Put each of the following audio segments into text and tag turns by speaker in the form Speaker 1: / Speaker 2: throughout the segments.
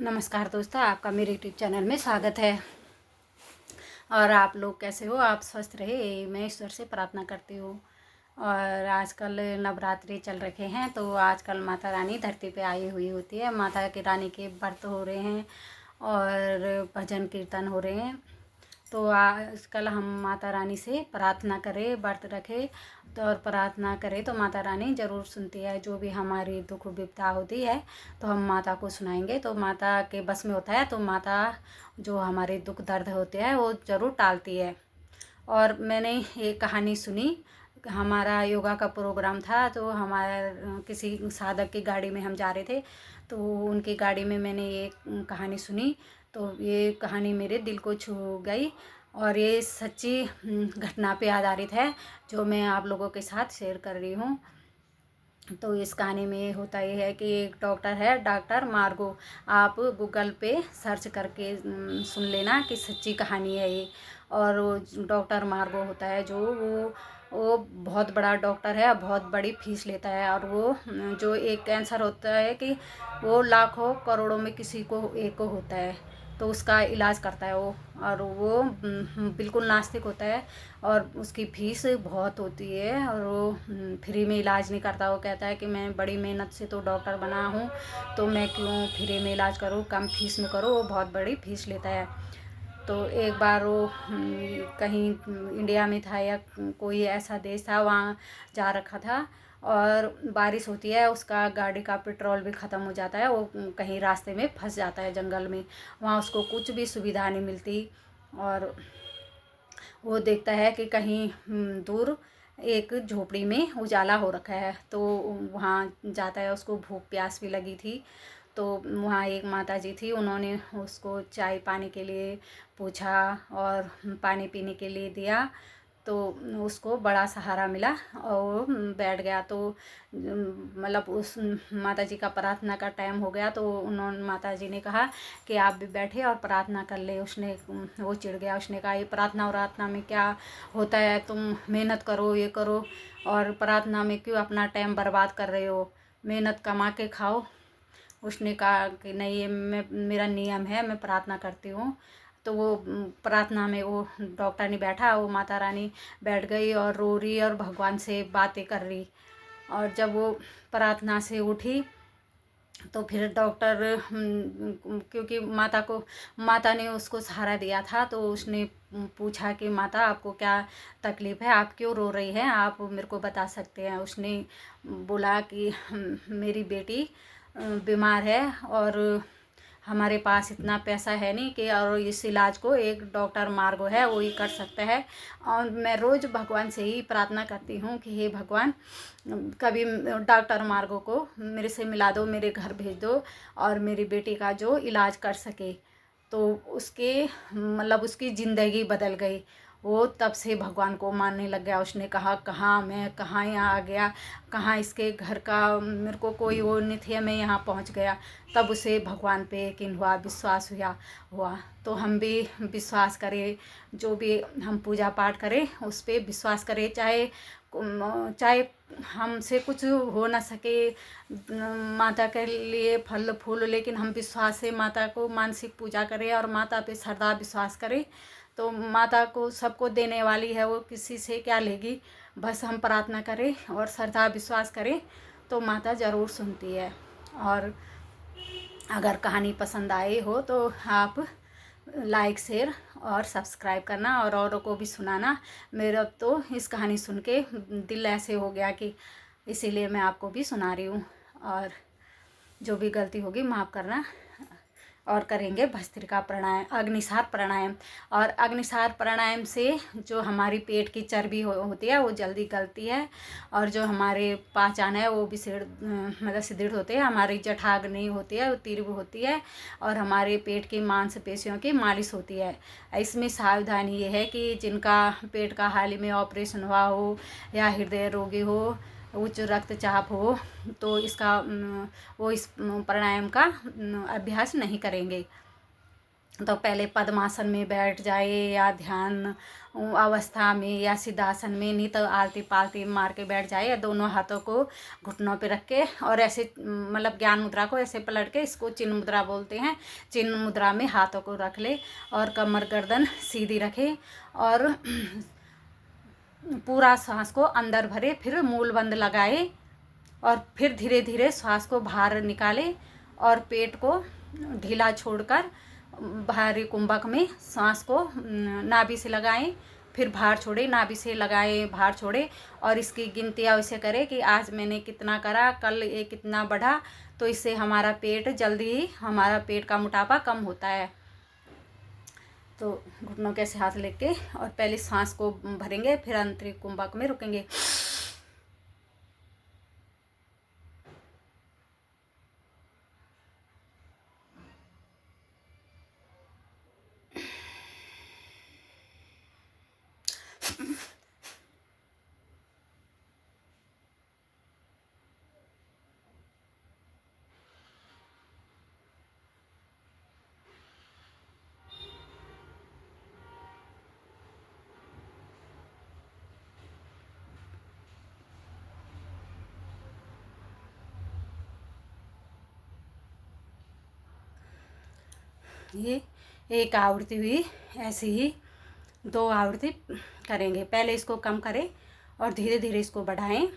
Speaker 1: नमस्कार दोस्तों, आपका मेरे यूट्यूब चैनल में स्वागत है। और आप लोग कैसे हो? आप स्वस्थ रहे, मैं ईश्वर से प्रार्थना करती हूँ। और आजकल नवरात्रि चल रखे हैं, तो आजकल माता रानी धरती पे आई हुई होती है। माता की रानी के व्रत हो रहे हैं और भजन कीर्तन हो रहे हैं। तो आजकल हम माता रानी से प्रार्थना करें, व्रत रखें तो और प्रार्थना करें तो माता रानी ज़रूर सुनती है। जो भी हमारी दुख विपदा होती है तो हम माता को सुनाएंगे तो माता के बस में होता है। तो माता जो हमारे दुख दर्द होते हैं वो ज़रूर टालती है। और मैंने एक कहानी सुनी, हमारा योगा का प्रोग्राम था तो हमारा किसी साधक की गाड़ी में हम जा रहे थे, तो उनकी गाड़ी में मैंने ये कहानी सुनी। तो ये कहानी मेरे दिल को छू गई और ये सच्ची घटना पे आधारित है जो मैं आप लोगों के साथ शेयर कर रही हूँ। तो इस कहानी में होता ये है कि एक डॉक्टर है, डॉक्टर मार्गो। आप गूगल पे सर्च करके सुन लेना कि सच्ची कहानी है ये। और वो डॉक्टर मार्गो होता है जो वो बहुत बड़ा डॉक्टर है, बहुत बड़ी फीस लेता है। और वो जो एक कैंसर होता है कि वो लाखों करोड़ों में किसी को एक को होता है, तो उसका इलाज करता है वो। और वो बिल्कुल नास्तिक होता है और उसकी फ़ीस बहुत होती है और वो फ्री में इलाज नहीं करता। वो कहता है कि मैं बड़ी मेहनत से तो डॉक्टर बना हूँ, तो मैं क्यों फ्री में इलाज करूँ, कम फीस में करूँ। वो बहुत बड़ी फ़ीस लेता है। तो एक बार वो कहीं इंडिया में था या कोई ऐसा देश था, वहाँ जा रखा था और बारिश होती है, उसका गाड़ी का पेट्रोल भी ख़त्म हो जाता है। वो कहीं रास्ते में फंस जाता है जंगल में, वहाँ उसको कुछ भी सुविधा नहीं मिलती। और वो देखता है कि कहीं दूर एक झोपड़ी में उजाला हो रखा है, तो वहाँ जाता है। उसको भूख प्यास भी लगी थी, तो वहाँ एक माता जी थी, उन्होंने उसको चाय पानी के लिए पूछा और पानी पीने के लिए दिया। तो उसको बड़ा सहारा मिला और वो बैठ गया। तो मतलब उस माता जी का प्रार्थना का टाइम हो गया, तो उन्होंने माता जी ने कहा कि आप भी बैठे और प्रार्थना कर ले। उसने वो चिढ़ गया, उसने कहा ये प्रार्थना वरार्थना में क्या होता है, तुम मेहनत करो, ये करो, और प्रार्थना में क्यों अपना टाइम बर्बाद कर रहे हो, मेहनत कमा के खाओ। उसने कहा कि नहीं, ये मेरा नियम है, मैं प्रार्थना करती हूँ। तो वो प्रार्थना में वो डॉक्टर नहीं बैठा, वो माता रानी बैठ गई और रो रही और भगवान से बातें कर रही। और जब वो प्रार्थना से उठी तो फिर डॉक्टर क्योंकि माता ने उसको सहारा दिया था, तो उसने पूछा कि माता आपको क्या तकलीफ़ है, आप क्यों रो रही हैं, आप मेरे को बता सकते हैं। उसने बोला कि मेरी बेटी बीमार है और हमारे पास इतना पैसा है नहीं कि और इस इलाज को एक डॉक्टर मार्गो है वो ही कर सकता है। और मैं रोज़ भगवान से ही प्रार्थना करती हूँ कि हे भगवान, कभी डॉक्टर मार्गो को मेरे से मिला दो, मेरे घर भेज दो और मेरी बेटी का जो इलाज कर सके। तो उसके मतलब उसकी ज़िंदगी बदल गई। वो तब से भगवान को मानने लग गया। उसने कहा कहाँ मैं कहाँ यहाँ आ गया, कहाँ इसके घर का मेरे को कोई वो नहीं थे, मैं यहाँ पहुँच गया। तब उसे भगवान पे यकीन हुआ, विश्वास हुआ। तो हम भी विश्वास करें, जो भी हम पूजा पाठ करें उस पर विश्वास करें। चाहे हमसे कुछ हो ना सके माता के लिए फल फूल, लेकिन हम विश्वास से माता को मानसिक पूजा करें और माता पे श्रद्धा विश्वास करें। तो माता को सबको देने वाली है, वो किसी से क्या लेगी। बस हम प्रार्थना करें और श्रद्धा विश्वास करें तो माता ज़रूर सुनती है। और अगर कहानी पसंद आई हो तो आप लाइक शेयर और सब्सक्राइब करना और औरों को भी सुनाना। मेरा तो इस कहानी सुन के दिल ऐसे हो गया कि इसीलिए मैं आपको भी सुना रही हूँ। और जो भी गलती होगी माफ़ करना। और करेंगे भस्त्रिका प्राणायाम, अग्निसार प्राणायाम। और अग्निसार प्राणायाम से जो हमारी पेट की चर्बी होती है वो जल्दी गलती है और जो हमारे पाचन है वो भी मतलब सुदृढ़ होते हैं। हमारी जठराग्नि होती है वो तीव्र होती है और हमारे पेट की मांसपेशियों की मालिश होती है। इसमें सावधानी ये है कि जिनका पेट का हाल ही में ऑपरेशन हुआ हो या हृदय रोगी हो, उच्च रक्तचाप हो, तो इसका वो इस प्राणायाम का अभ्यास नहीं करेंगे। तो पहले पद्मासन में बैठ जाए या ध्यान अवस्था में या सिद्धासन में, नहीं तो आलती पालती मार के बैठ जाए, या दोनों हाथों को घुटनों पे रख के और ऐसे मतलब ज्ञान मुद्रा को ऐसे पलट के, इसको चिन्ह मुद्रा बोलते हैं। चिन्ह मुद्रा में हाथों को रख ले और कमर गर्दन सीधी रखे और पूरा सांस को अंदर भरे, फिर मूल बंद लगाए और फिर धीरे धीरे श्वास को बाहर निकाले और पेट को ढीला छोड़कर बाहरी कुंभक में सांस को नाभि से लगाएं, फिर बाहर छोड़े, नाभि से लगाए बाहर छोड़े और इसकी गिनती ऐसे करें कि आज मैंने कितना करा, कल ये कितना बढ़ा। तो इससे हमारा पेट जल्दी ही, हमारा पेट का मोटापा कम होता है। तो घुटनों के ऐसे हाथ लेके और पहले सांस को भरेंगे, फिर आंतरिक कुंभक में रुकेंगे। ये एक आवृत्ति हुई, ऐसे ही 2 आवृत्ति करेंगे। पहले इसको कम करें और धीरे धीरे इसको बढ़ाएं,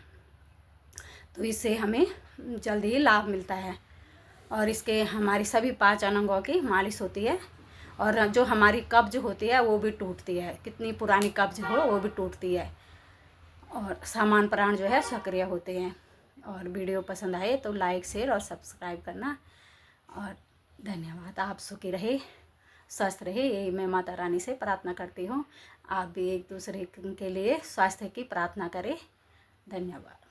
Speaker 1: तो इससे हमें जल्दी ही लाभ मिलता है। और इसके हमारी सभी 5 अंगों की मालिश होती है और जो हमारी कब्ज होती है वो भी टूटती है, कितनी पुरानी कब्ज हो वो भी टूटती है और सामान प्राण जो है सक्रिय होते हैं। और वीडियो पसंद आए तो लाइक शेयर और सब्सक्राइब करना और धन्यवाद। आप सुखी रहे, स्वस्थ रहे, यही मैं माता रानी से प्रार्थना करती हूँ। आप भी एक दूसरे के लिए स्वास्थ्य की प्रार्थना करें। धन्यवाद।